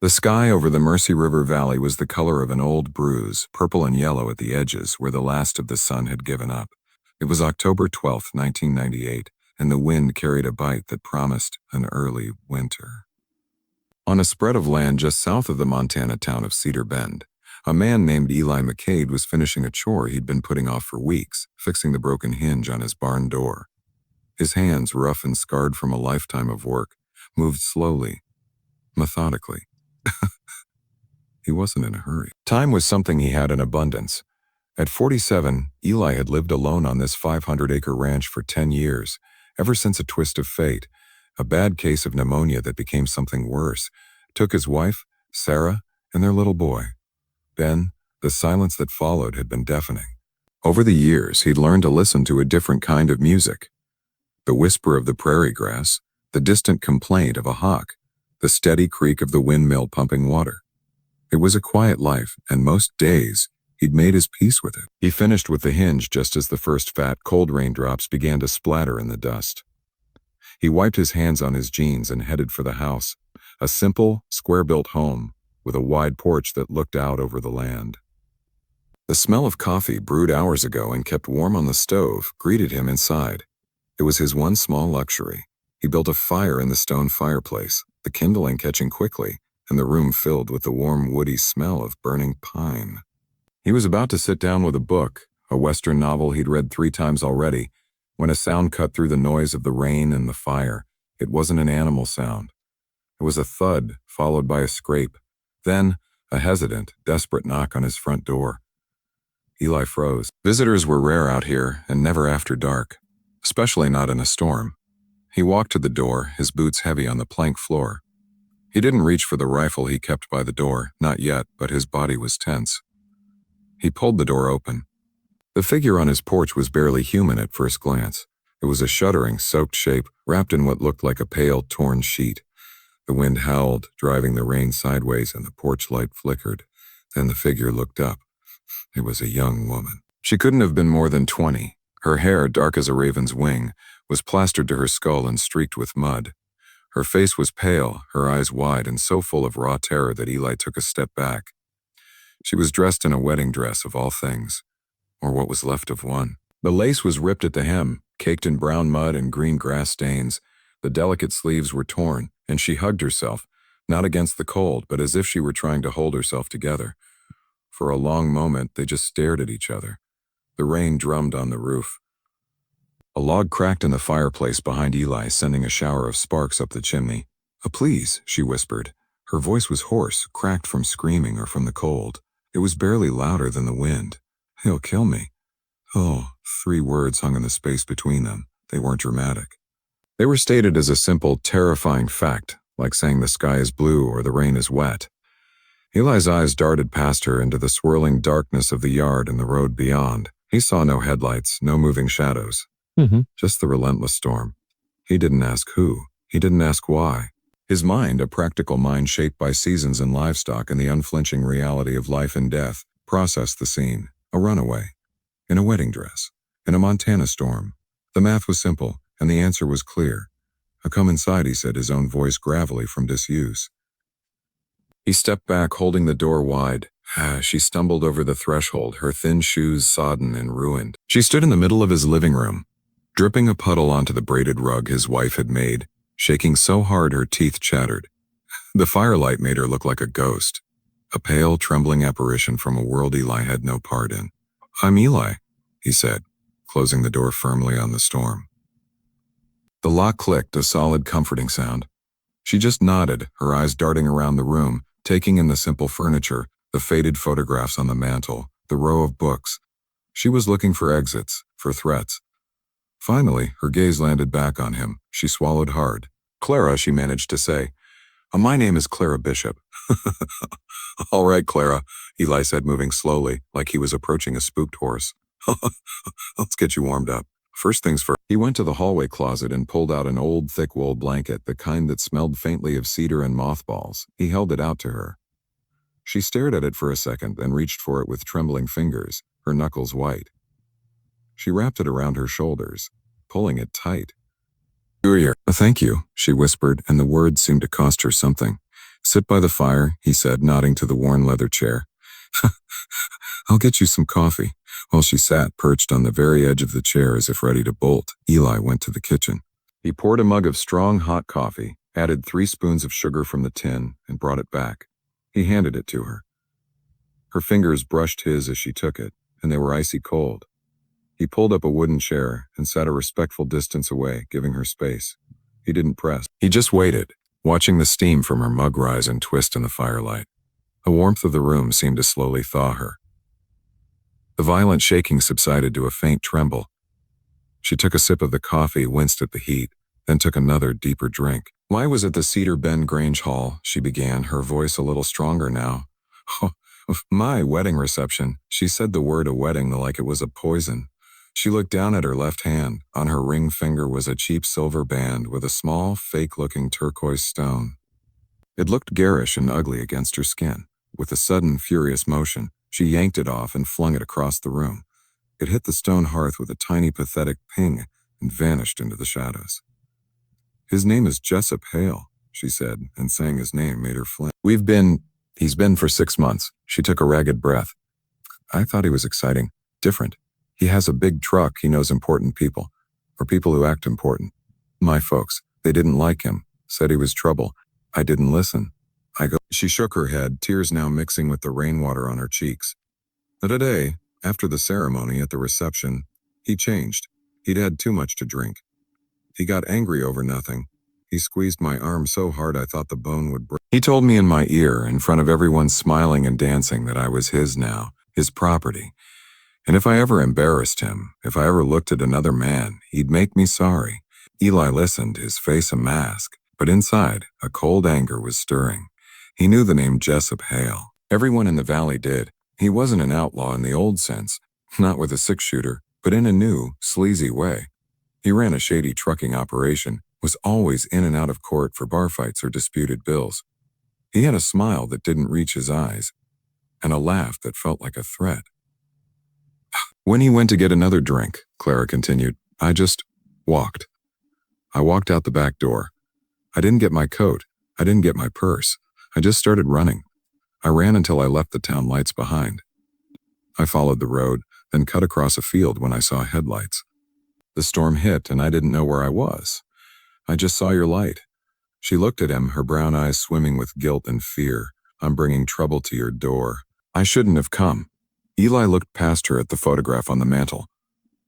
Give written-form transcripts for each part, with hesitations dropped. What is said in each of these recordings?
The sky over the Mercy River Valley was the color of an old bruise, purple and yellow at the edges where the last of the sun had given up. It was October 12th, 1998, and the wind carried a bite that promised an early winter. On a spread of land just south of the Montana town of Cedar Bend, a man named Eli McCade was finishing a chore he'd been putting off for weeks, fixing the broken hinge on his barn door. His hands, rough and scarred from a lifetime of work, moved slowly, methodically. He wasn't in a hurry. Time was something he had in abundance. At 47, Eli had lived alone on this 500-acre ranch for 10 years, ever since a twist of fate, a bad case of pneumonia that became something worse, took his wife, Sarah, and their little boy. Then, the silence that followed had been deafening. Over the years, he'd learned to listen to a different kind of music. The whisper of the prairie grass, the distant complaint of a hawk, the steady creak of the windmill pumping water. It was a quiet life, and most days, he'd made his peace with it. He finished with the hinge just as the first fat, cold raindrops began to splatter in the dust. He wiped his hands on his jeans and headed for the house, a simple, square-built home with a wide porch that looked out over the land. The smell of coffee brewed hours ago and kept warm on the stove greeted him inside. It was his one small luxury. He built a fire in the stone fireplace, the kindling catching quickly, and the room filled with the warm, woody smell of burning pine. He was about to sit down with a book, a Western novel he'd read 3 times already, when a sound cut through the noise of the rain and the fire. It wasn't an animal sound. It was a thud, followed by a scrape. Then, a hesitant, desperate knock on his front door. Eli froze. Visitors were rare out here, and never after dark, especially not in a storm. He walked to the door, his boots heavy on the plank floor. He didn't reach for the rifle he kept by the door, not yet, but his body was tense. He pulled the door open. The figure on his porch was barely human at first glance. It was a shuddering, soaked shape, wrapped in what looked like a pale, torn sheet. The wind howled, driving the rain sideways, and the porch light flickered. Then the figure looked up. It was a young woman. She couldn't have been more than 20. Her hair, dark as a raven's wing, was plastered to her skull and streaked with mud. Her face was pale, her eyes wide and so full of raw terror that Eli took a step back. She was dressed in a wedding dress of all things, or what was left of one. The lace was ripped at the hem, caked in brown mud and green grass stains. The delicate sleeves were torn, and she hugged herself, not against the cold, but as if she were trying to hold herself together. For a long moment, they just stared at each other. The rain drummed on the roof. A log cracked in the fireplace behind Eli, sending a shower of sparks up the chimney. Please," she whispered. Her voice was hoarse, cracked from screaming or from the cold. It was barely louder than the wind. "He'll kill me." Oh, 3 words hung in the space between them. They weren't dramatic. They were stated as a simple, terrifying fact, like saying the sky is blue or the rain is wet. Eli's eyes darted past her into the swirling darkness of the yard and the road beyond. He saw no headlights, no moving shadows. Just the relentless storm. He didn't ask who. He didn't ask why. His mind, a practical mind shaped by seasons and livestock and the unflinching reality of life and death, processed the scene. A runaway. In a wedding dress. In a Montana storm. The math was simple, and the answer was clear. "Come inside," he said, his own voice gravelly from disuse. He stepped back, holding the door wide. She stumbled over the threshold, her thin shoes sodden and ruined. She stood in the middle of his living room, dripping a puddle onto the braided rug his wife had made, shaking so hard her teeth chattered. The firelight made her look like a ghost, a pale, trembling apparition from a world Eli had no part in. "I'm Eli," he said, closing the door firmly on the storm. The lock clicked, a solid, comforting sound. She just nodded, her eyes darting around the room, taking in the simple furniture, the faded photographs on the mantel, the row of books. She was looking for exits, for threats. Finally, her gaze landed back on him. She swallowed hard. "Clara," she managed to say. "My name is Clara Bishop." "All right, Clara," Eli said, moving slowly, like he was approaching a spooked horse. "Let's get you warmed up. First things first." He went to the hallway closet and pulled out an old, thick wool blanket, the kind that smelled faintly of cedar and mothballs. He held it out to her. She stared at it for a second, then reached for it with trembling fingers, her knuckles white. She wrapped it around her shoulders, pulling it tight. "You're here." "Thank you," she whispered, and the words seemed to cost her something. Sit by the fire, he said, nodding to the worn leather chair. I'll get you some coffee. While she sat perched on the very edge of the chair as if ready to bolt, Eli went to the kitchen. He poured a mug of strong, hot coffee, added 3 spoons of sugar from the tin, and brought it back. He handed it to her. Her fingers brushed his as she took it, and they were icy cold. He pulled up a wooden chair and sat a respectful distance away, giving her space. He didn't press. He just waited, watching the steam from her mug rise and twist in the firelight. The warmth of the room seemed to slowly thaw her. The violent shaking subsided to a faint tremble. She took a sip of the coffee, winced at the heat, then took another, deeper drink. Why was it the Cedar Bend Grange Hall? She began, her voice a little stronger now. Oh, my wedding reception. She said the word a wedding like it was a poison. She looked down at her left hand. On her ring finger was a cheap silver band with a small, fake-looking turquoise stone. It looked garish and ugly against her skin. With a sudden, furious motion, she yanked it off and flung it across the room. It hit the stone hearth with a tiny, pathetic ping and vanished into the shadows. His name is Jessup Hale, she said, and saying his name made her flinch. He's been for 6 months. She took a ragged breath. I thought he was exciting, different. He has a big truck, he knows important people, or people who act important. My folks, they didn't like him, said he was trouble. I didn't listen. She shook her head, tears now mixing with the rainwater on her cheeks. But today, after the ceremony at the reception, he changed. He'd had too much to drink. He got angry over nothing. He squeezed my arm so hard I thought the bone would break. He told me in my ear, in front of everyone smiling and dancing, that I was his now, his property. And if I ever embarrassed him, if I ever looked at another man, he'd make me sorry. Eli listened, his face a mask, but inside, a cold anger was stirring. He knew the name Jessup Hale. Everyone in the valley did. He wasn't an outlaw in the old sense, not with a 6-shooter, but in a new, sleazy way. He ran a shady trucking operation, was always in and out of court for bar fights or disputed bills. He had a smile that didn't reach his eyes, and a laugh that felt like a threat. When he went to get another drink, Clara continued, I just walked. I walked out the back door. I didn't get my coat. I didn't get my purse. I just started running. I ran until I left the town lights behind. I followed the road, then cut across a field when I saw headlights. The storm hit and I didn't know where I was. I just saw your light. She looked at him, her brown eyes swimming with guilt and fear. I'm bringing trouble to your door. I shouldn't have come. Eli looked past her at the photograph on the mantel.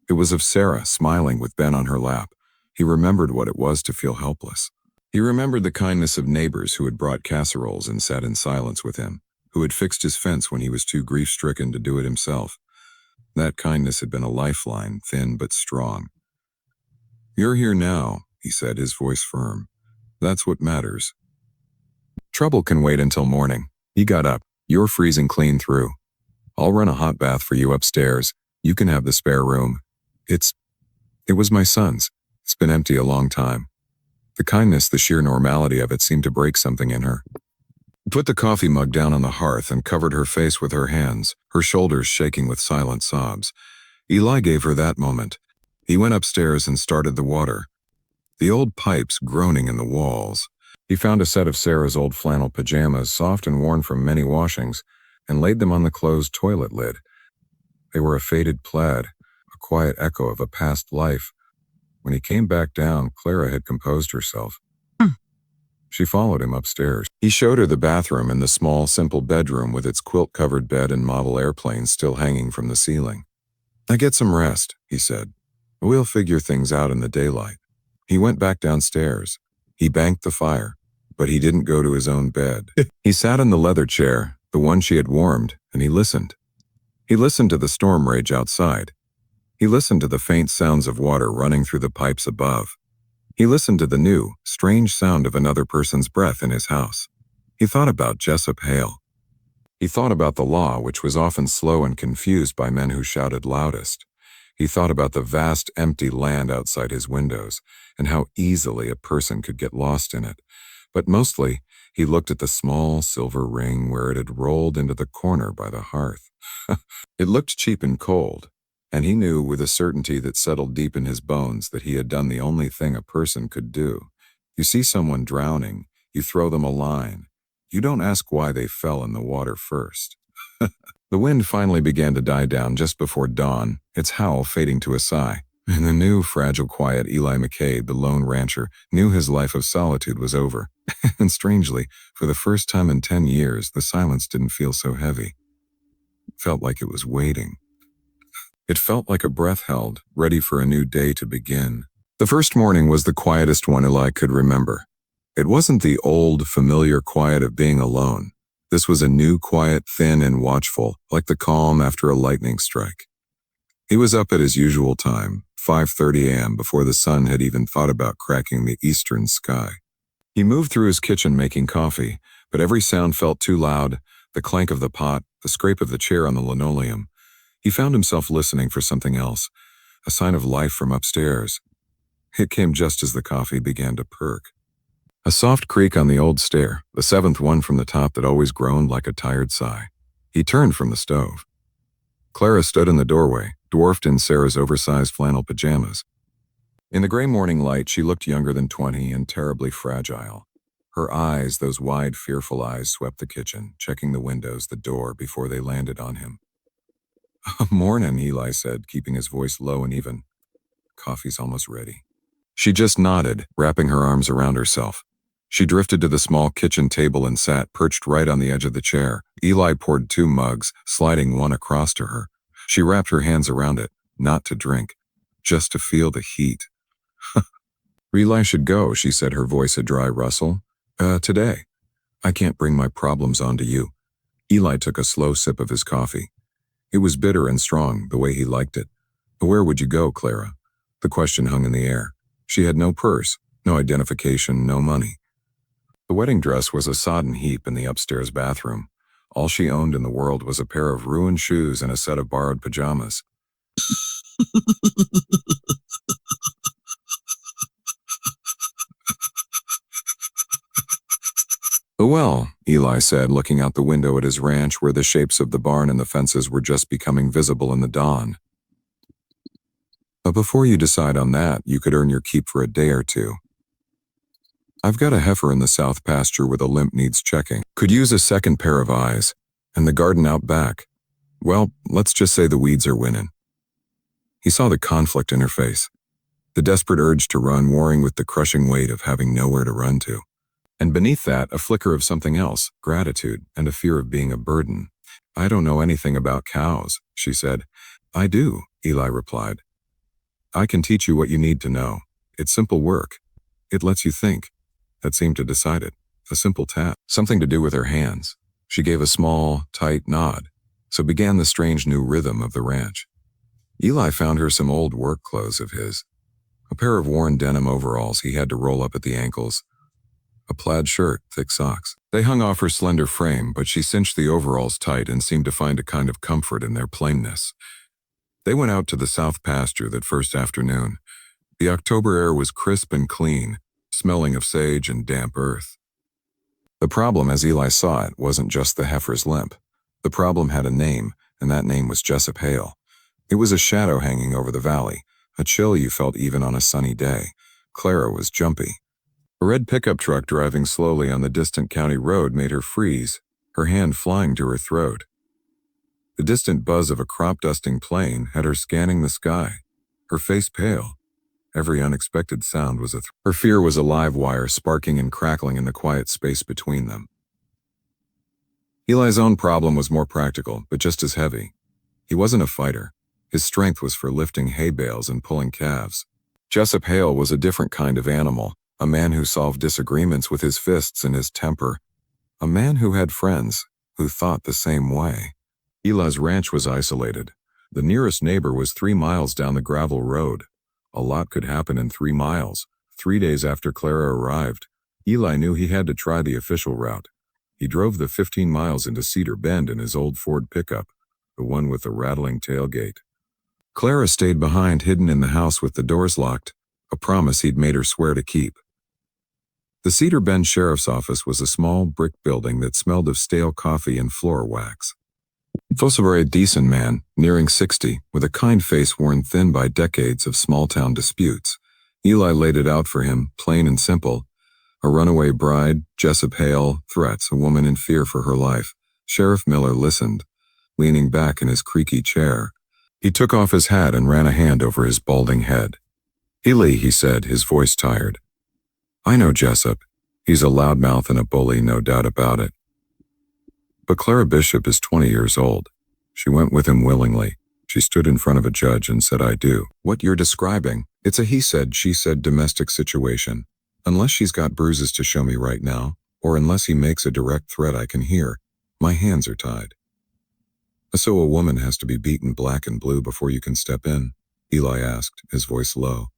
It was of Sarah, smiling with Ben on her lap. He remembered what it was to feel helpless. He remembered the kindness of neighbors who had brought casseroles and sat in silence with him, who had fixed his fence when he was too grief-stricken to do it himself. That kindness had been a lifeline, thin but strong. You're here now, he said, his voice firm. That's what matters. Trouble can wait until morning. He got up. You're freezing clean through. I'll run a hot bath for you upstairs. You can have the spare room. It was my son's. It's been empty a long time. The kindness, the sheer normality of it seemed to break something in her. Put the coffee mug down on the hearth and covered her face with her hands, her shoulders shaking with silent sobs. Eli gave her that moment. He went upstairs and started the water. The old pipes groaning in the walls. He found a set of Sarah's old flannel pajamas, soft and worn from many washings, and laid them on the closed toilet lid. They were a faded plaid, a quiet echo of a past life. When he came back down, Clara had composed herself. She followed him upstairs. He showed her the bathroom and the small, simple bedroom with its quilt-covered bed and model airplane still hanging from the ceiling. Now get some rest, he said. We'll figure things out in the daylight. He went back downstairs. He banked the fire, but he didn't go to his own bed. He sat in the leather chair, the one she had warmed, and he listened. He listened to the storm rage outside. He listened to the faint sounds of water running through the pipes above. He listened to the new, strange sound of another person's breath in his house. He thought about Jessup Hale. He thought about the law, which was often slow and confused by men who shouted loudest. He thought about the vast, empty land outside his windows, and how easily a person could get lost in it. But mostly, he looked at the small silver ring where it had rolled into the corner by the hearth. It looked cheap and cold, and he knew with a certainty that settled deep in his bones that he had done the only thing a person could do. You see someone drowning, you throw them a line. You don't ask why they fell in the water first. The wind finally began to die down just before dawn, its howl fading to a sigh. And the new, fragile, quiet Eli McCabe, the lone rancher, knew his life of solitude was over. And strangely, for the first time in 10 years, the silence didn't feel so heavy. It felt like it was waiting. It felt like a breath held, ready for a new day to begin. The first morning was the quietest one Eli could remember. It wasn't the old, familiar quiet of being alone. This was a new quiet, thin and watchful, like the calm after a lightning strike. He was up at his usual time, 5:30 a.m., before the sun had even thought about cracking the eastern sky. He moved through his kitchen making coffee, but every sound felt too loud, the clank of the pot, the scrape of the chair on the linoleum. He found himself listening for something else, a sign of life from upstairs. It came just as the coffee began to perk. A soft creak on the old stair, the seventh one from the top that always groaned like a tired sigh. He turned from the stove. Clara stood in the doorway, dwarfed in Sarah's oversized flannel pajamas. In the gray morning light, she looked younger than 20 and terribly fragile. Her eyes, those wide, fearful eyes, swept the kitchen, checking the windows, the door, before they landed on him. "Mornin'," Eli said, keeping his voice low and even. "Coffee's almost ready." She just nodded, wrapping her arms around herself. She drifted to the small kitchen table and sat, perched right on the edge of the chair. Eli poured 2 mugs, sliding one across to her. She wrapped her hands around it, not to drink, just to feel the heat. "Eli should go," she said, her voice a dry rustle. Today. I can't bring my problems onto you." Eli took a slow sip of his coffee. It was bitter and strong, the way he liked it. "Where would you go, Clara?" The question hung in the air. She had no purse, no identification, no money. The wedding dress was a sodden heap in the upstairs bathroom. All she owned in the world was a pair of ruined shoes and a set of borrowed pajamas. "Oh well," Eli said, looking out the window at his ranch where the shapes of the barn and the fences were just becoming visible in the dawn. "But before you decide on that, you could earn your keep for a day or two. I've got a heifer in the south pasture where the limp needs checking. Could use a second pair of eyes. And the garden out back. Well, let's just say the weeds are winning." He saw the conflict in her face. The desperate urge to run warring with the crushing weight of having nowhere to run to. And beneath that, a flicker of something else, gratitude, and a fear of being a burden. "I don't know anything about cows," she said. "I do," Eli replied. "I can teach you what you need to know. It's simple work. It lets you think." That seemed to decide it. A simple tap. Something to do with her hands. She gave a small, tight nod. So began the strange new rhythm of the ranch. Eli found her some old work clothes of his. A pair of worn denim overalls he had to roll up at the ankles. A plaid shirt, thick socks. They hung off her slender frame, but she cinched the overalls tight and seemed to find a kind of comfort in their plainness. They went out to the south pasture that first afternoon. The October air was crisp and clean, smelling of sage and damp earth. The problem, as Eli saw it, wasn't just the heifer's limp. The problem had a name, and that name was Jessup Hale. It was a shadow hanging over the valley, a chill you felt even on a sunny day. Clara was jumpy. A red pickup truck driving slowly on the distant county road made her freeze, her hand flying to her throat. The distant buzz of a crop-dusting plane had her scanning the sky, her face pale. Every unexpected sound was her fear was a live wire sparking and crackling in the quiet space between them. Eli's own problem was more practical, but just as heavy. He wasn't a fighter. His strength was for lifting hay bales and pulling calves. Jessup Hale was a different kind of animal, a man who solved disagreements with his fists and his temper, a man who had friends, who thought the same way. Eli's ranch was isolated. The nearest neighbor was 3 miles down the gravel road. A lot could happen in 3 miles. 3 days after Clara arrived, Eli knew he had to try the official route. He drove the 15 miles into Cedar Bend in his old Ford pickup, the one with the rattling tailgate. Clara stayed behind, hidden in the house with the doors locked, a promise he'd made her swear to keep. The Cedar Bend Sheriff's Office was a small brick building that smelled of stale coffee and floor wax. Fossevere, a decent man, nearing 60, with a kind face worn thin by decades of small-town disputes. Eli laid it out for him, plain and simple. A runaway bride, Jessup Hale, threats a woman in fear for her life. Sheriff Miller listened, leaning back in his creaky chair. He took off his hat and ran a hand over his balding head. "Ely," he said, his voice tired. "I know Jessup. He's a loudmouth and a bully, no doubt about it. But Clara Bishop is 20 years old. She went with him willingly. She stood in front of a judge and said, 'I do.' What you're describing, it's a he said, she said domestic situation. Unless she's got bruises to show me right now, or unless he makes a direct threat I can hear, my hands are tied." "So a woman has to be beaten black and blue before you can step in?" Eli asked, his voice low.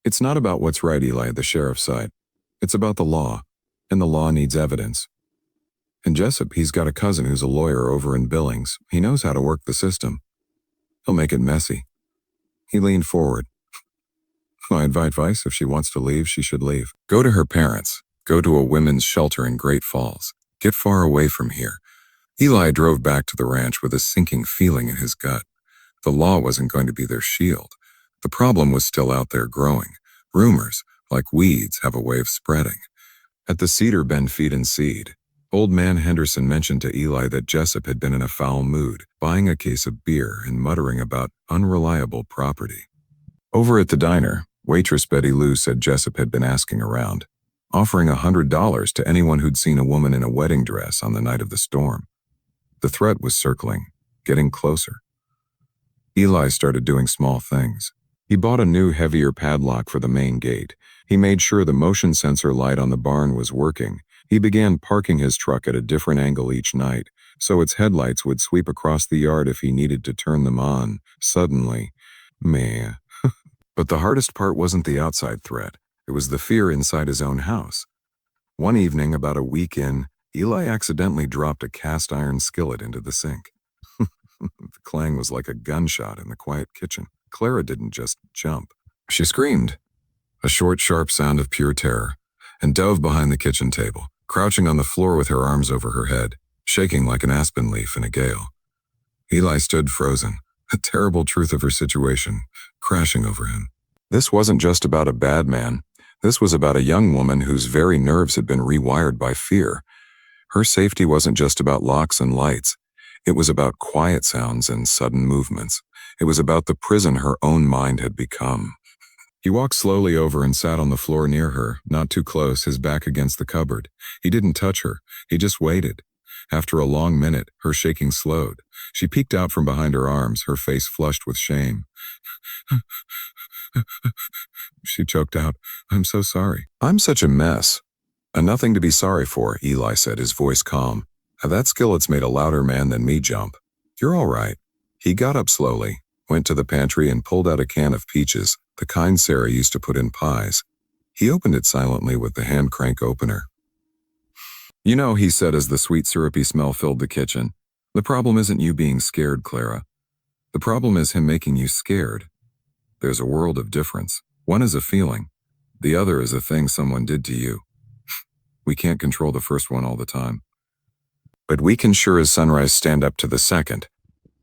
"It's not about what's right, Eli," the sheriff sighed. "It's about the law, and the law needs evidence. And Jessup, he's got a cousin who's a lawyer over in Billings. He knows how to work the system. He'll make it messy." He leaned forward. "My advice, if she wants to leave, she should leave. Go to her parents. Go to a women's shelter in Great Falls. Get far away from here." Eli drove back to the ranch with a sinking feeling in his gut. The law wasn't going to be their shield. The problem was still out there growing. Rumors, like weeds, have a way of spreading. At the Cedar Bend Feed and Seed, Old Man Henderson mentioned to Eli that Jessup had been in a foul mood, buying a case of beer and muttering about unreliable property. Over at the diner, waitress Betty Lou said Jessup had been asking around, offering $100 to anyone who'd seen a woman in a wedding dress on the night of the storm. The threat was circling, getting closer. Eli started doing small things. He bought a new, heavier padlock for the main gate. He made sure the motion sensor light on the barn was working. He began parking his truck at a different angle each night, so its headlights would sweep across the yard if he needed to turn them on. Suddenly, meh. But the hardest part wasn't the outside threat. It was the fear inside his own house. One evening, about a week in, Eli accidentally dropped a cast iron skillet into the sink. The clang was like a gunshot in the quiet kitchen. Clara didn't just jump. She screamed, a short, sharp sound of pure terror, and dove behind the kitchen table, crouching on the floor with her arms over her head, shaking like an aspen leaf in a gale. Eli stood frozen, the terrible truth of her situation crashing over him. This wasn't just about a bad man. This was about a young woman whose very nerves had been rewired by fear. Her safety wasn't just about locks and lights. It was about quiet sounds and sudden movements. It was about the prison her own mind had become. He walked slowly over and sat on the floor near her, not too close, his back against the cupboard. He didn't touch her. He just waited. After a long minute, her shaking slowed. She peeked out from behind her arms, her face flushed with shame. She choked out, "I'm so sorry." "I'm such a mess." "Nothing to be sorry for," Eli said, his voice calm. "That skillet's made a louder man than me jump. You're all right." He got up slowly, went to the pantry and pulled out a can of peaches, the kind Sarah used to put in pies. He opened it silently with the hand crank opener. "You know," he said as the sweet syrupy smell filled the kitchen, "the problem isn't you being scared, Clara. The problem is him making you scared. There's a world of difference. One is a feeling. The other is a thing someone did to you. We can't control the first one all the time. But we can sure as sunrise stand up to the second."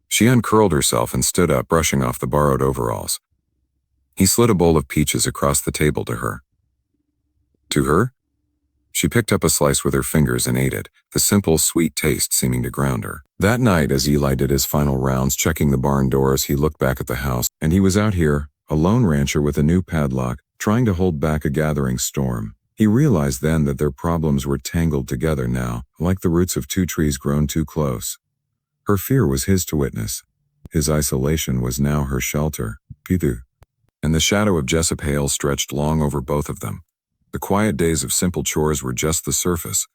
She uncurled herself and stood up, brushing off the borrowed overalls. He slid a bowl of peaches across the table to her. To her? She picked up a slice with her fingers and ate it, the simple, sweet taste seeming to ground her. That night, as Eli did his final rounds checking the barn doors, he looked back at the house, and he was out here, a lone rancher with a new padlock, trying to hold back a gathering storm. He realized then that their problems were tangled together now, like the roots of two trees grown too close. Her fear was his to witness. His isolation was now her shelter. Pidu. And the shadow of Jessup Hale stretched long over both of them. The quiet days of simple chores were just the surface.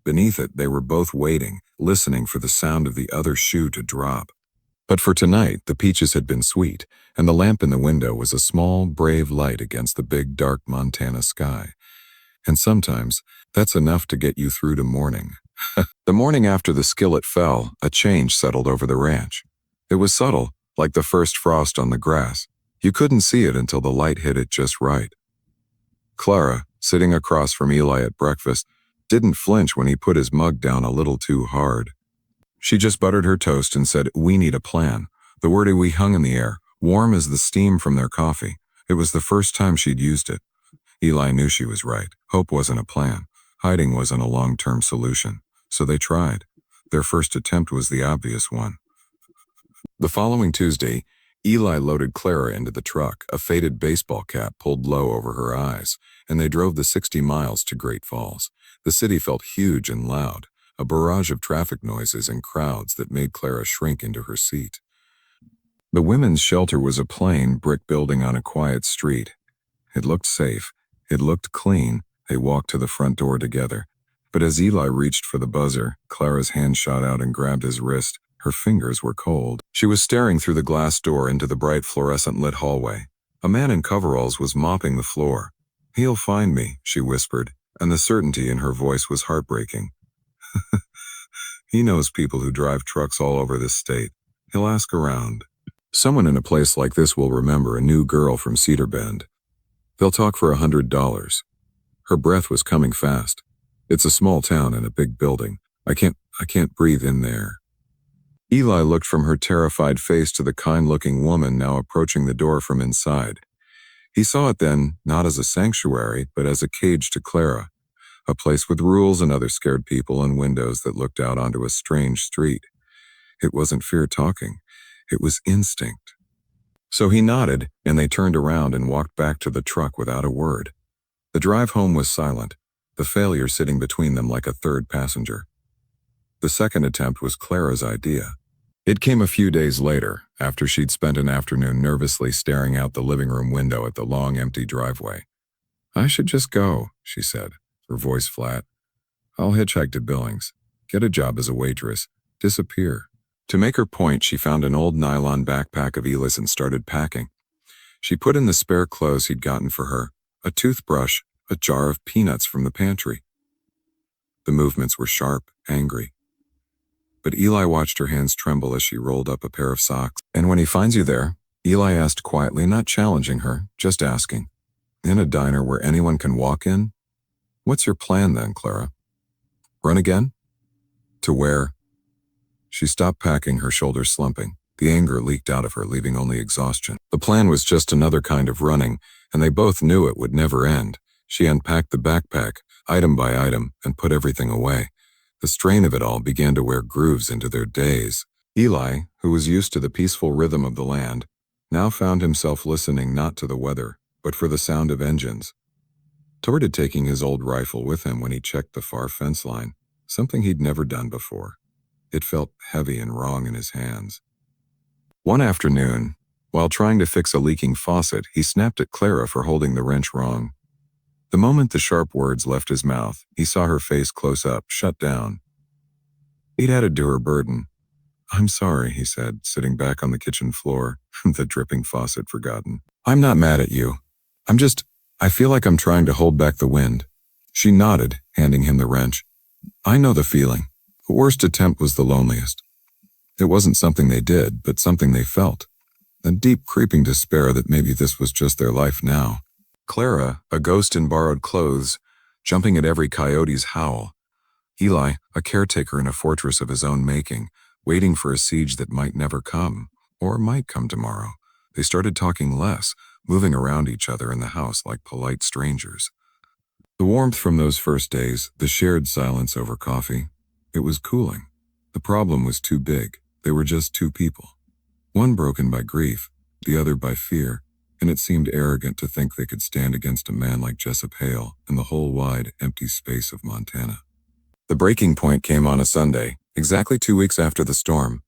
Beneath it, they were both waiting, listening for the sound of the other shoe to drop. But for tonight, the peaches had been sweet, and the lamp in the window was a small, brave light against the big, dark Montana sky. And sometimes, that's enough to get you through to morning. The morning after the skillet fell, a change settled over the ranch. It was subtle, like the first frost on the grass. You couldn't see it until the light hit it just right. Clara, sitting across from Eli at breakfast, didn't flinch when he put his mug down a little too hard. She just buttered her toast and said, "We need a plan." The word "we" hung in the air, warm as the steam from their coffee. It was the first time she'd used it. Eli knew she was right. Hope wasn't a plan. Hiding wasn't a long-term solution. So they tried. Their first attempt was the obvious one. The following Tuesday, Eli loaded Clara into the truck, a faded baseball cap pulled low over her eyes, and they drove the 60 miles to Great Falls. The city felt huge and loud, a barrage of traffic noises and crowds that made Clara shrink into her seat. The women's shelter was a plain brick building on a quiet street. It looked safe. It looked clean. They walked to the front door together. But as Eli reached for the buzzer, Clara's hand shot out and grabbed his wrist. Her fingers were cold. She was staring through the glass door into the bright fluorescent-lit hallway. A man in coveralls was mopping the floor. "He'll find me," she whispered, and the certainty in her voice was heartbreaking. "He knows people who drive trucks all over this state. He'll ask around. Someone in a place like this will remember a new girl from Cedar Bend. They'll talk for $100. Her breath was coming fast. "It's a small town and a big building. I can't breathe in there." Eli looked from her terrified face to the kind-looking woman now approaching the door from inside. He saw it then, not as a sanctuary, but as a cage to Clara, a place with rules and other scared people and windows that looked out onto a strange street. It wasn't fear talking. It was instinct. So he nodded, and they turned around and walked back to the truck without a word. The drive home was silent, the failure sitting between them like a third passenger. The second attempt was Clara's idea. It came a few days later, after she'd spent an afternoon nervously staring out the living room window at the long, empty driveway. "I should just go," she said, her voice flat. "I'll hitchhike to Billings, get a job as a waitress, disappear." To make her point, she found an old nylon backpack of Eli's and started packing. She put in the spare clothes he'd gotten for her, a toothbrush, a jar of peanuts from the pantry. The movements were sharp, angry. But Eli watched her hands tremble as she rolled up a pair of socks. "And when he finds you there," Eli asked quietly, not challenging her, just asking, "in a diner where anyone can walk in? What's your plan then, Clara? Run again? To where?" She stopped packing, her shoulders slumping. The anger leaked out of her, leaving only exhaustion. The plan was just another kind of running, and they both knew it would never end. She unpacked the backpack, item by item, and put everything away. The strain of it all began to wear grooves into their days. Eli, who was used to the peaceful rhythm of the land, now found himself listening not to the weather, but for the sound of engines. Toward it taking his old rifle with him when he checked the far fence line, something he'd never done before. It felt heavy and wrong in his hands. One afternoon, while trying to fix a leaking faucet, he snapped at Clara for holding the wrench wrong. The moment the sharp words left his mouth, he saw her face close up, shut down. He'd added to her burden. "I'm sorry," he said, sitting back on the kitchen floor, the dripping faucet forgotten. "I'm not mad at you. I feel like I'm trying to hold back the wind." She nodded, handing him the wrench. "I know the feeling. The worst attempt was the loneliest. It wasn't something they did, but something they felt. A deep creeping despair that maybe this was just their life now. Clara, a ghost in borrowed clothes, jumping at every coyote's howl. Eli, a caretaker in a fortress of his own making, waiting for a siege that might never come, or might come tomorrow. They started talking less, moving around each other in the house like polite strangers. The warmth from those first days, the shared silence over coffee, it was cooling. The problem was too big. They were just two people. One broken by grief, the other by fear, and it seemed arrogant to think they could stand against a man like Jessup Hale in the whole wide, empty space of Montana. The breaking point came on a Sunday, exactly 2 weeks after the storm.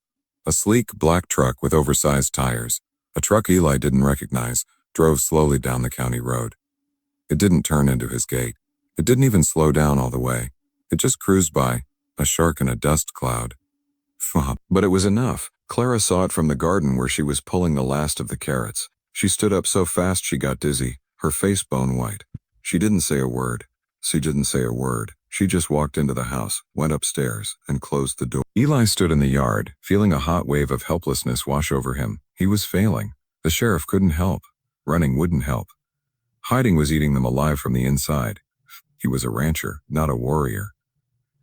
A sleek, black truck with oversized tires, a truck Eli didn't recognize, drove slowly down the county road. It didn't turn into his gate. It didn't even slow down all the way. It just cruised by, a shark in a dust cloud. But it was enough. Clara saw it from the garden where she was pulling the last of the carrots. She stood up so fast she got dizzy, her face bone white. She didn't say a word. She just walked into the house, went upstairs, and closed the door. Eli stood in the yard, feeling a hot wave of helplessness wash over him. He was failing. The sheriff couldn't help. Running wouldn't help. Hiding was eating them alive from the inside. He was a rancher, not a warrior.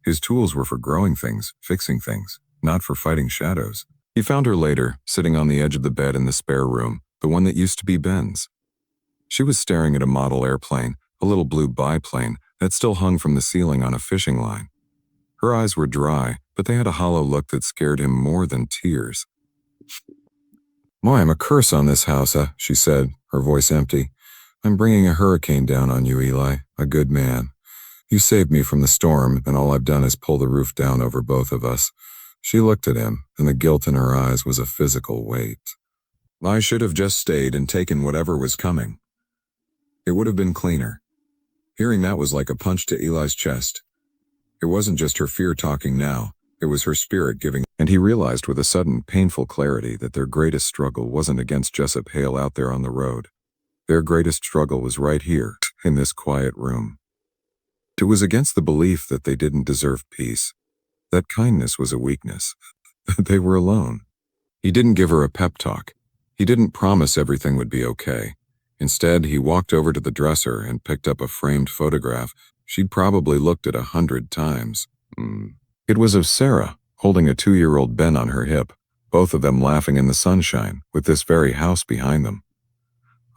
His tools were for growing things, fixing things, not for fighting shadows. He found her later, sitting on the edge of the bed in the spare room, the one that used to be Ben's. She was staring at a model airplane, a little blue biplane that still hung from the ceiling on a fishing line. Her eyes were dry, but they had a hollow look that scared him more than tears. "Why, I'm a curse on this house," she said, her voice empty. "I'm bringing a hurricane down on you, Eli, a good man. You saved me from the storm, and all I've done is pull the roof down over both of us." She looked at him, and the guilt in her eyes was a physical weight. "I should have just stayed and taken whatever was coming. It would have been cleaner." Hearing that was like a punch to Eli's chest. It wasn't just her fear talking now, it was her spirit giving, and he realized with a sudden, painful clarity that their greatest struggle wasn't against Jessup Hale out there on the road. Their greatest struggle was right here, in this quiet room. It was against the belief that they didn't deserve peace, that kindness was a weakness, that they were alone. He didn't give her a pep talk. He didn't promise everything would be okay. Instead, he walked over to the dresser and picked up a framed photograph she'd probably looked at 100 times. It was of Sarah, holding a 2-year-old Ben on her hip, both of them laughing in the sunshine, with this very house behind them.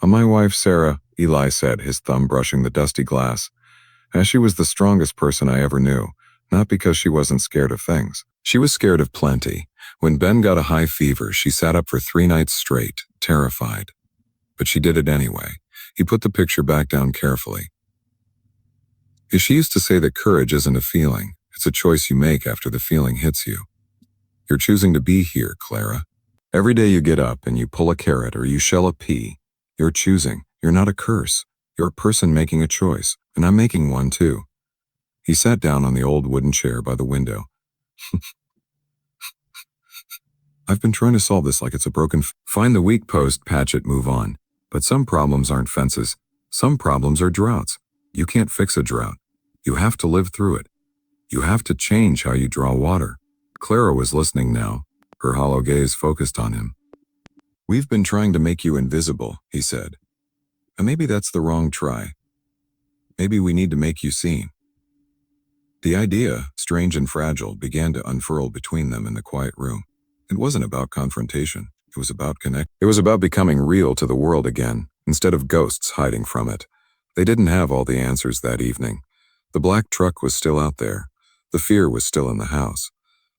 My wife, Sarah," Eli said, his thumb brushing the dusty glass. She was the strongest person I ever knew, not because she wasn't scared of things. She was scared of plenty. When Ben got a high fever, she sat up for 3 nights straight, terrified. But she did it anyway. He put the picture back down carefully. She used to say that courage isn't a feeling. It's a choice you make after the feeling hits you. You're choosing to be here, Clara. Every day you get up and you pull a carrot or you shell a pea, you're choosing. You're not a curse. You're a person making a choice, and I'm making one too. He sat down on the old wooden chair by the window. I've been trying to solve this like it's a broken find the weak post, patch it, move on. But some problems aren't fences. Some problems are droughts. You can't fix a drought. You have to live through it. You have to change how you draw water. Clara was listening now, her hollow gaze focused on him. "We've been trying to make you invisible," he said. "And maybe that's the wrong try. Maybe we need to make you seen." The idea, strange and fragile, began to unfurl between them in the quiet room. It wasn't about confrontation. It was about connect. It was about becoming real to the world again, instead of ghosts hiding from it. They didn't have all the answers that evening. The black truck was still out there. The fear was still in the house.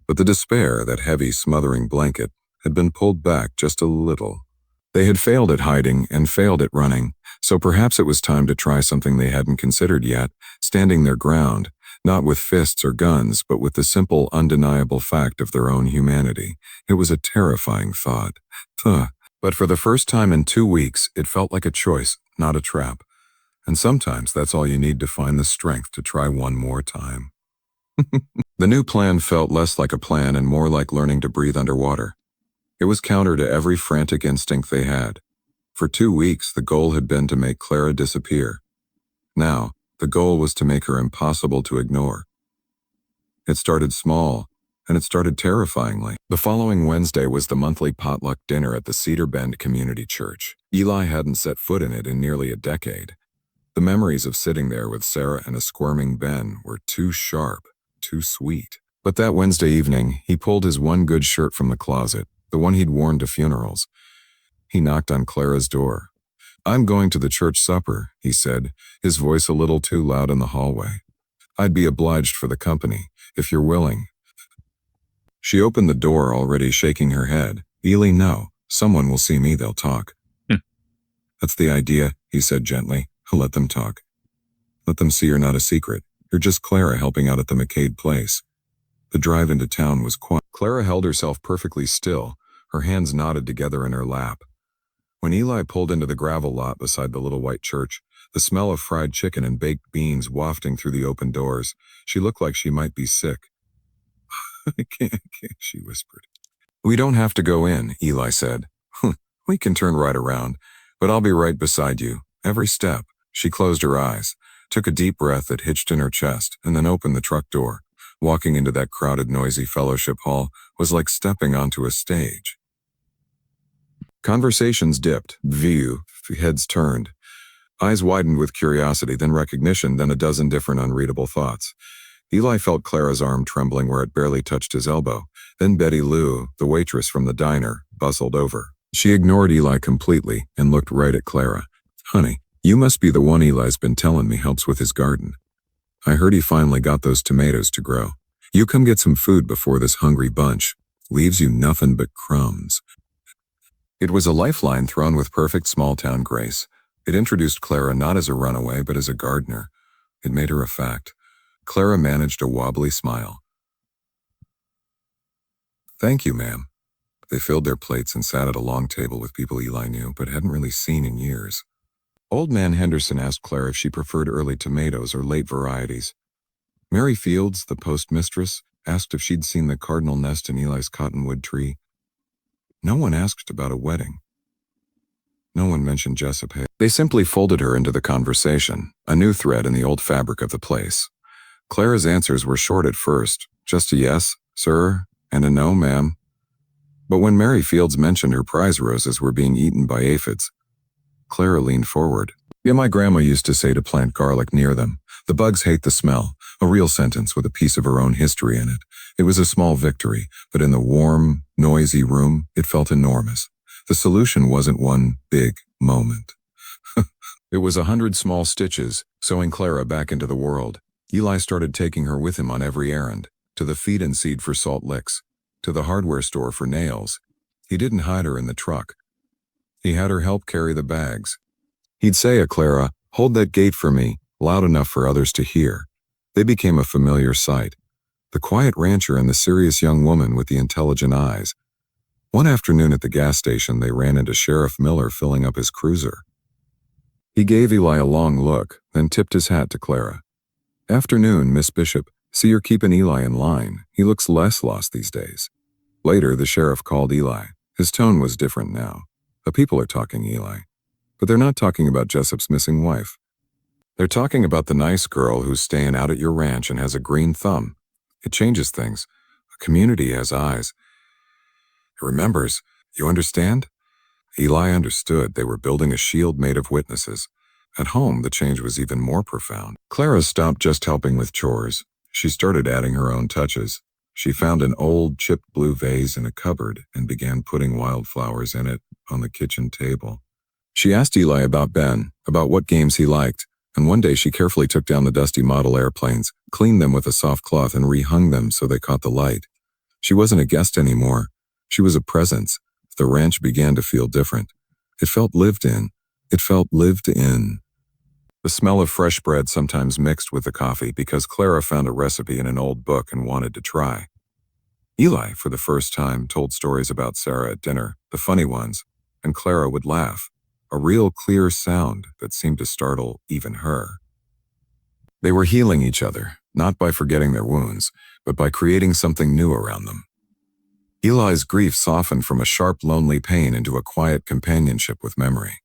But the despair, that heavy, smothering blanket, had been pulled back just a little. They had failed at hiding and failed at running, so perhaps it was time to try something they hadn't considered yet, standing their ground, not with fists or guns, but with the simple, undeniable fact of their own humanity. It was a terrifying thought. But for the first time in 2 weeks, it felt like a choice, not a trap. And sometimes that's all you need to find the strength to try one more time. The new plan felt less like a plan and more like learning to breathe underwater. It was counter to every frantic instinct they had. For 2 weeks, the goal had been to make Clara disappear. Now, the goal was to make her impossible to ignore. It started small, and it started terrifyingly. The following Wednesday was the monthly potluck dinner at the Cedar Bend Community Church. Eli hadn't set foot in it in nearly a decade. The memories of sitting there with Sarah and a squirming Ben were too sharp, too sweet. But that Wednesday evening, he pulled his one good shirt from the closet, the one he'd worn to funerals. He knocked on Clara's door. "I'm going to the church supper," he said, his voice a little too loud in the hallway. "I'd be obliged for the company, if you're willing." She opened the door, already shaking her head. "Eli, no. Someone will see me, they'll talk." "That's the idea," he said gently. "Let them talk. Let them see you're not a secret. You're just Clara helping out at the McCade place." The drive into town was quiet. Clara held herself perfectly still, her hands knotted together in her lap. When Eli pulled into the gravel lot beside the little white church, the smell of fried chicken and baked beans wafting through the open doors, she looked like she might be sick. I can't, she whispered. "We don't have to go in," Eli said. "We can turn right around, but I'll be right beside you, every step." She closed her eyes, took a deep breath that hitched in her chest, and then opened the truck door. Walking into that crowded, noisy fellowship hall was like stepping onto a stage. Conversations dipped, heads turned. Eyes widened with curiosity, then recognition, then a dozen different unreadable thoughts. Eli felt Clara's arm trembling where it barely touched his elbow. Then Betty Lou, the waitress from the diner, bustled over. She ignored Eli completely and looked right at Clara. "Honey, You must be the one Eli's been telling me helps with his garden. I heard he finally got those tomatoes to grow. You come get some food before this hungry bunch leaves you nothing but crumbs. It was a lifeline thrown with perfect small-town grace. It introduced Clara not as a runaway, but as a gardener. It made her a fact. Clara managed a wobbly smile. Thank you, ma'am. They filled their plates and sat at a long table with people Eli knew, but hadn't really seen in years. Old man Henderson asked Clara if she preferred early tomatoes or late varieties. Mary Fields, the postmistress, asked if she'd seen the cardinal nest in Eli's cottonwood tree. No one asked about a wedding. No one mentioned Jessup Hay. They simply folded her into the conversation, a new thread in the old fabric of the place. Clara's answers were short at first, just a yes, sir, and a no, ma'am. But when Mary Fields mentioned her prize roses were being eaten by aphids, Clara leaned forward. Yeah, my grandma used to say to plant garlic near them. The bugs hate the smell, a real sentence with a piece of her own history in it. It was a small victory, but in the warm, noisy room, it felt enormous. The solution wasn't one big moment. It was 100 small stitches, sewing Clara back into the world. Eli started taking her with him on every errand, to the feed and seed for salt licks, to the hardware store for nails. He didn't hide her in the truck. He had her help carry the bags. He'd say, Clara, hold that gate for me, loud enough for others to hear. They became a familiar sight. The quiet rancher and the serious young woman with the intelligent eyes. One afternoon at the gas station, they ran into Sheriff Miller filling up his cruiser. He gave Eli a long look, then tipped his hat to Clara. Afternoon, Miss Bishop. See, you're keeping Eli in line. He looks less lost these days. Later, the sheriff called Eli. His tone was different now. The people are talking, Eli. But they're not talking about Jessup's missing wife. They're talking about the nice girl who's staying out at your ranch and has a green thumb. It changes things. A community has eyes. It remembers. You understand? Eli understood. They were building a shield made of witnesses. At home, the change was even more profound. Clara stopped just helping with chores. She started adding her own touches. She found an old chipped blue vase in a cupboard and began putting wildflowers in it on the kitchen table. She asked Eli about Ben, about what games he liked, and one day she carefully took down the dusty model airplanes, cleaned them with a soft cloth, and rehung them so they caught the light. She wasn't a guest anymore. She was a presence. The ranch began to feel different. It felt lived in. It felt lived in. The smell of fresh bread sometimes mixed with the coffee because Clara found a recipe in an old book and wanted to try. Eli, for the first time, told stories about Sarah at dinner, the funny ones, and Clara would laugh, a real clear sound that seemed to startle even her. They were healing each other, not by forgetting their wounds, but by creating something new around them. Eli's grief softened from a sharp, lonely pain into a quiet companionship with memory.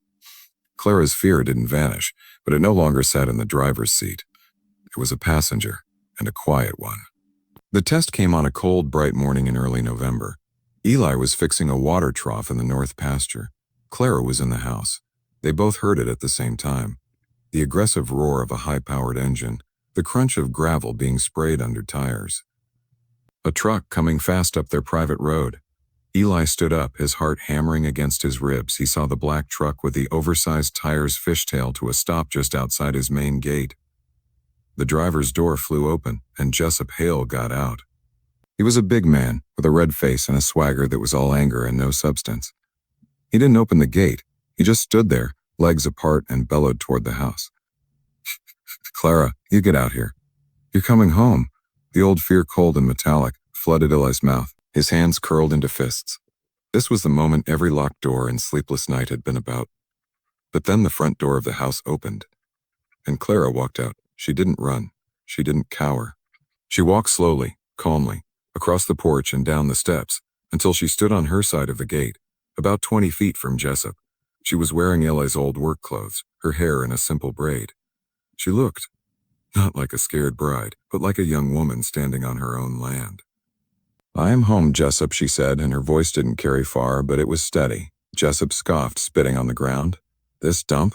Clara's fear didn't vanish, but it no longer sat in the driver's seat. It was a passenger, and a quiet one. The test came on a cold, bright morning in early November. Eli was fixing a water trough in the north pasture. Clara was in the house. They both heard it at the same time. The aggressive roar of a high-powered engine, the crunch of gravel being sprayed under tires. A truck coming fast up their private road. Eli stood up, his heart hammering against his ribs. He saw the black truck with the oversized tires fishtail to a stop just outside his main gate. The driver's door flew open, and Jessup Hale got out. He was a big man, with a red face and a swagger that was all anger and no substance. He didn't open the gate. He just stood there, legs apart, and bellowed toward the house. Clara, you get out here. You're coming home. The old fear, cold and metallic, flooded Eli's mouth. His hands curled into fists. This was the moment every locked door and sleepless night had been about. But then the front door of the house opened, and Clara walked out. She didn't run. She didn't cower. She walked slowly, calmly, across the porch and down the steps, until she stood on her side of the gate, about 20 feet from Jessup. She was wearing Eli's old work clothes, her hair in a simple braid. She looked, not like a scared bride, but like a young woman standing on her own land. I am home, Jessup, she said, and her voice didn't carry far, but it was steady. Jessup scoffed, spitting on the ground. This dump?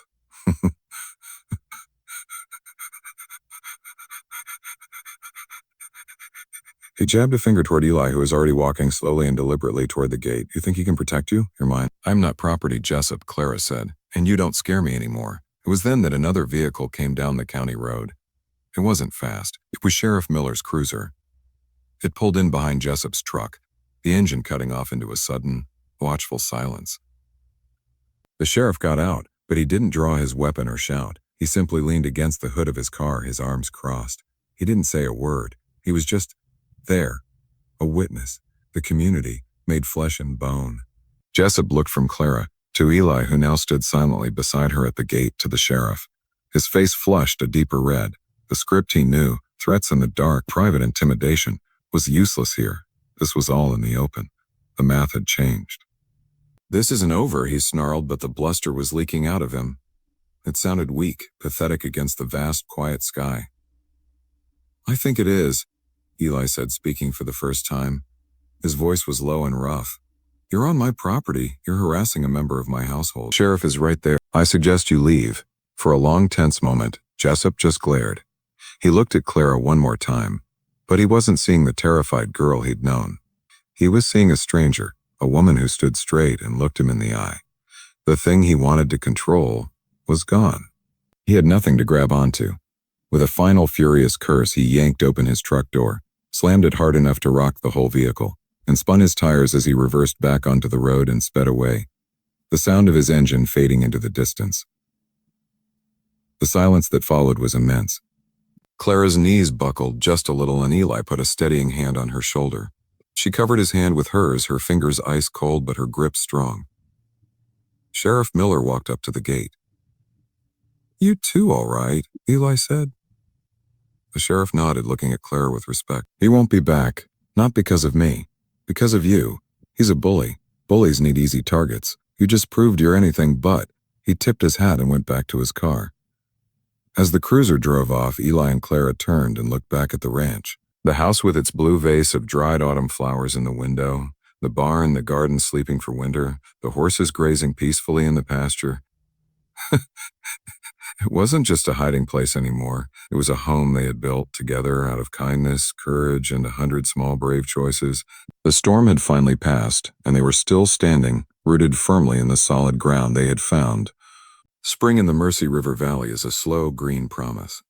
He jabbed a finger toward Eli, who was already walking slowly and deliberately toward the gate. You think he can protect you? You're mine. I'm not property, Jessup, Clara said, and you don't scare me anymore. It was then that another vehicle came down the county road. It wasn't fast. It was Sheriff Miller's cruiser. It pulled in behind Jessup's truck, the engine cutting off into a sudden, watchful silence. The sheriff got out, but he didn't draw his weapon or shout. He simply leaned against the hood of his car, his arms crossed. He didn't say a word. He was just there, a witness, the community, made flesh and bone. Jessup looked from Clara to Eli, who now stood silently beside her at the gate, to the sheriff. His face flushed a deeper red. The script he knew, threats in the dark, private intimidation, was useless here. This was all in the open. The math had changed. "This isn't over," he snarled, but the bluster was leaking out of him. It sounded weak, pathetic against the vast, quiet sky. "I think it is," Eli said, speaking for the first time. His voice was low and rough. "You're on my property. You're harassing a member of my household. Sheriff is right there. I suggest you leave." For a long, tense moment, Jessup just glared. He looked at Clara one more time, but he wasn't seeing the terrified girl he'd known. He was seeing a stranger, a woman who stood straight and looked him in the eye. The thing he wanted to control was gone. He had nothing to grab onto. With a final furious curse, he yanked open his truck door, slammed it hard enough to rock the whole vehicle, and spun his tires as he reversed back onto the road and sped away, the sound of his engine fading into the distance. The silence that followed was immense. Clara's knees buckled just a little, and Eli put a steadying hand on her shoulder. She covered his hand with hers, her fingers ice cold but her grip strong. Sheriff Miller walked up to the gate. "You too, all right," Eli said. The sheriff nodded, looking at Clara with respect. "He won't be back. Not because of me. Because of you. He's a bully. Bullies need easy targets. You just proved you're anything but." He tipped his hat and went back to his car. As the cruiser drove off, Eli and Clara turned and looked back at the ranch. The house with its blue vase of dried autumn flowers in the window, the barn, the garden sleeping for winter, the horses grazing peacefully in the pasture. It wasn't just a hiding place anymore. It was a home they had built together out of kindness, courage, and 100 small brave choices. The storm had finally passed, and they were still standing, rooted firmly in the solid ground they had found. Spring in the Mercy River Valley is a slow, green promise.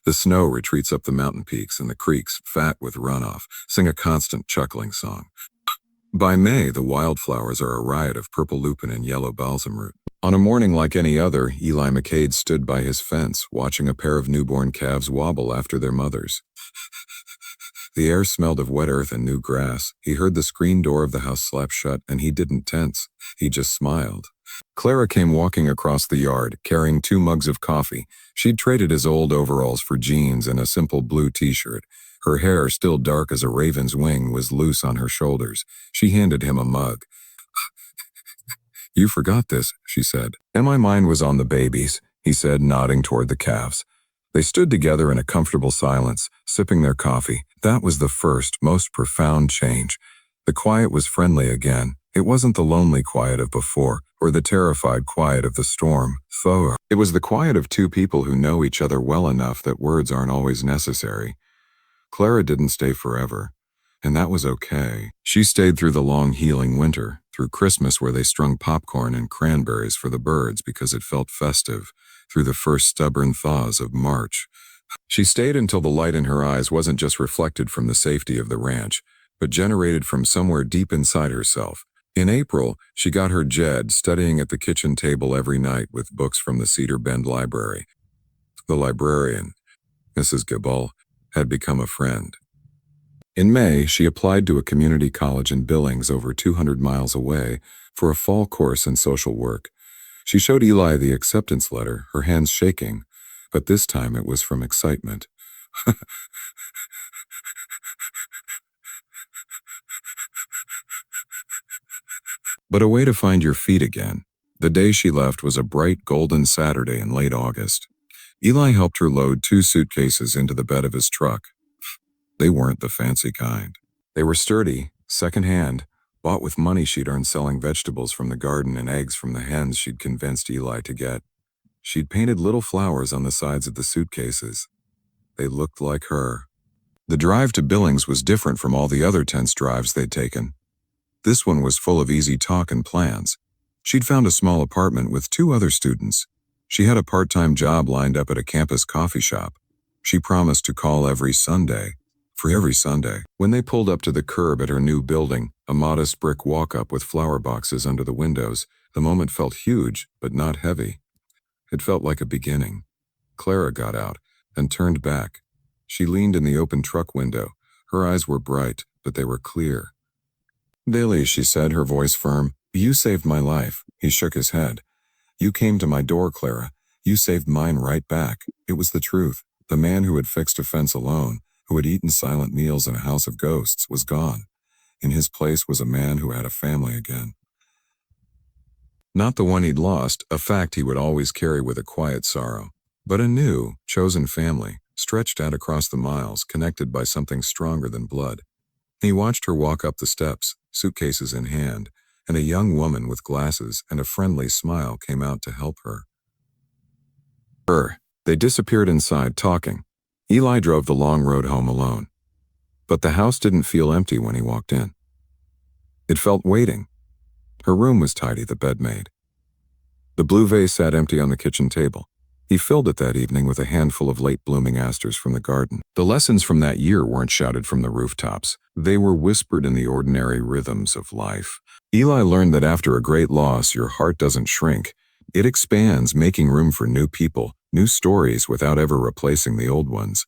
The snow retreats up the mountain peaks, and the creeks, fat with runoff, sing a constant chuckling song. By May, the wildflowers are a riot of purple lupin and yellow balsam root. On a morning like any other, Eli McCade stood by his fence, watching a pair of newborn calves wobble after their mothers. The air smelled of wet earth and new grass. He heard the screen door of the house slap shut, and he didn't tense. He just smiled. Clara came walking across the yard, carrying 2 mugs of coffee. She'd traded his old overalls for jeans and a simple blue t-shirt. Her hair, still dark as a raven's wing, was loose on her shoulders. She handed him a mug. "You forgot this," she said. "And my mind was on the babies," he said, nodding toward the calves. They stood together in a comfortable silence, sipping their coffee. That was the first, most profound change. The quiet was friendly again. It wasn't the lonely quiet of before, or the terrified quiet of the storm. It was the quiet of 2 people who know each other well enough that words aren't always necessary. Clara didn't stay forever, and that was okay. She stayed through the long, healing winter, through Christmas where they strung popcorn and cranberries for the birds because it felt festive, through the first stubborn thaws of March. She stayed until the light in her eyes wasn't just reflected from the safety of the ranch, but generated from somewhere deep inside herself. In April, she got her Jed, studying at the kitchen table every night with books from the Cedar Bend Library. The librarian, Mrs. Gibble, had become a friend. In May, she applied to a community college in Billings, over 200 miles away, for a fall course in social work. She showed Eli the acceptance letter, her hands shaking, but this time it was from excitement. But a way to find your feet again. The day she left was a bright golden Saturday in late August. Eli helped her load 2 suitcases into the bed of his truck. They weren't the fancy kind. They were sturdy, second-hand, bought with money she'd earned selling vegetables from the garden and eggs from the hens she'd convinced Eli to get. She'd painted little flowers on the sides of the suitcases. They looked like her. The drive to Billings was different from all the other tense drives they'd taken. This one was full of easy talk and plans. She'd found a small apartment with 2 other students, She had a part-time job lined up at a campus coffee shop. She promised to call every Sunday, for every Sunday. When they pulled up to the curb at her new building, a modest brick walk-up with flower boxes under the windows, the moment felt huge, but not heavy. It felt like a beginning. Clara got out and turned back. She leaned in the open truck window. Her eyes were bright, but they were clear. "Daily," she said, her voice firm. "You saved my life." He shook his head. "You came to my door, Clara. You saved mine right back." It was the truth. The man who had fixed a fence alone, who had eaten silent meals in a house of ghosts, was gone. In his place was a man who had a family again. Not the one he'd lost, a fact he would always carry with a quiet sorrow, but a new, chosen family, stretched out across the miles, connected by something stronger than blood. He watched her walk up the steps, suitcases in hand, and a young woman with glasses and a friendly smile came out to help her. They disappeared inside, talking. Eli drove the long road home alone. But the house didn't feel empty when he walked in. It felt waiting. Her room was tidy, the bed made. The blue vase sat empty on the kitchen table. He filled it that evening with a handful of late-blooming asters from the garden. The lessons from that year weren't shouted from the rooftops. They were whispered in the ordinary rhythms of life. Eli learned that after a great loss, your heart doesn't shrink. It expands, making room for new people, new stories without ever replacing the old ones.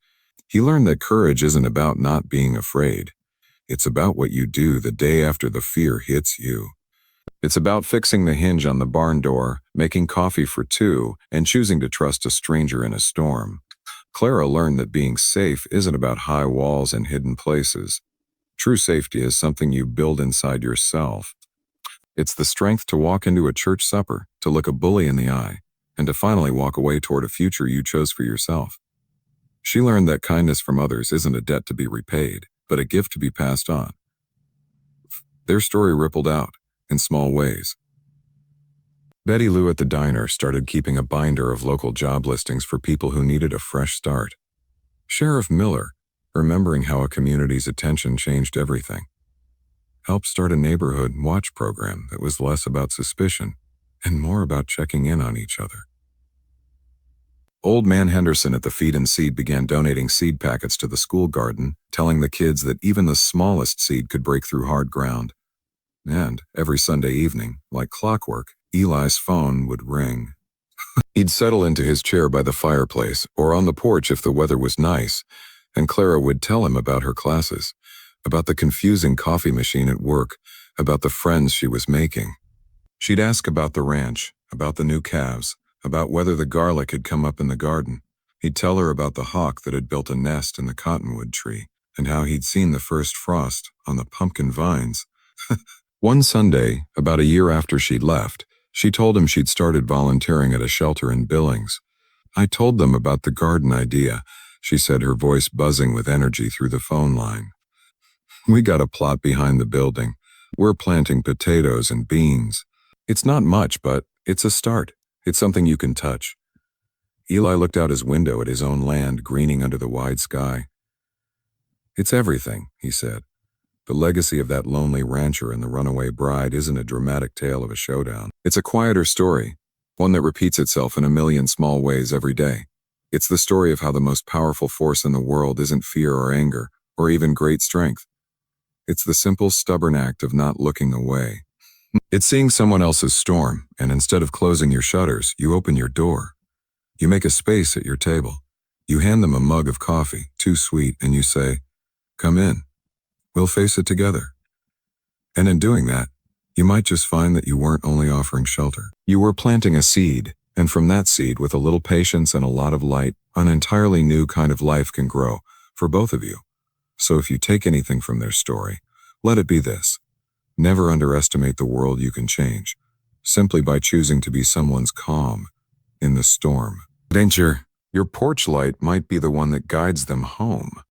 He learned that courage isn't about not being afraid. It's about what you do the day after the fear hits you. It's about fixing the hinge on the barn door, making coffee for two, and choosing to trust a stranger in a storm. Clara learned that being safe isn't about high walls and hidden places. True safety is something you build inside yourself. It's the strength to walk into a church supper, to look a bully in the eye, and to finally walk away toward a future you chose for yourself. She learned that kindness from others isn't a debt to be repaid, but a gift to be passed on. Their story rippled out, in small ways. Betty Lou at the diner started keeping a binder of local job listings for people who needed a fresh start. Sheriff Miller, remembering how a community's attention changed everything, helped start a neighborhood watch program that was less about suspicion and more about checking in on each other. Old Man Henderson at the Feed and Seed began donating seed packets to the school garden, telling the kids that even the smallest seed could break through hard ground. And every Sunday evening, like clockwork, Eli's phone would ring. He'd settle into his chair by the fireplace or on the porch if the weather was nice, and Clara would tell him about her classes, about the confusing coffee machine at work, about the friends she was making. She'd ask about the ranch, about the new calves, about whether the garlic had come up in the garden. He'd tell her about the hawk that had built a nest in the cottonwood tree, and how he'd seen the first frost on the pumpkin vines. One Sunday, about a year after she'd left, she told him she'd started volunteering at a shelter in Billings. "I told them about the garden idea," she said, her voice buzzing with energy through the phone line. "We got a plot behind the building. We're planting potatoes and beans. It's not much, but it's a start. It's something you can touch." Eli looked out his window at his own land greening under the wide sky. "It's everything," he said. "The legacy of that lonely rancher and the runaway bride isn't a dramatic tale of a showdown. It's a quieter story, one that repeats itself in a million small ways every day. It's the story of how the most powerful force in the world isn't fear or anger, or even great strength. It's the simple, stubborn act of not looking away. It's seeing someone else's storm, and instead of closing your shutters, you open your door. You make a space at your table. You hand them a mug of coffee, too sweet, and you say, 'Come in. We'll face it together.' And in doing that, you might just find that you weren't only offering shelter. You were planting a seed, and from that seed, with a little patience and a lot of light, an entirely new kind of life can grow for both of you. So if you take anything from their story, let it be this. Never underestimate the world you can change, simply by choosing to be someone's calm in the storm. Danger, your porch light might be the one that guides them home."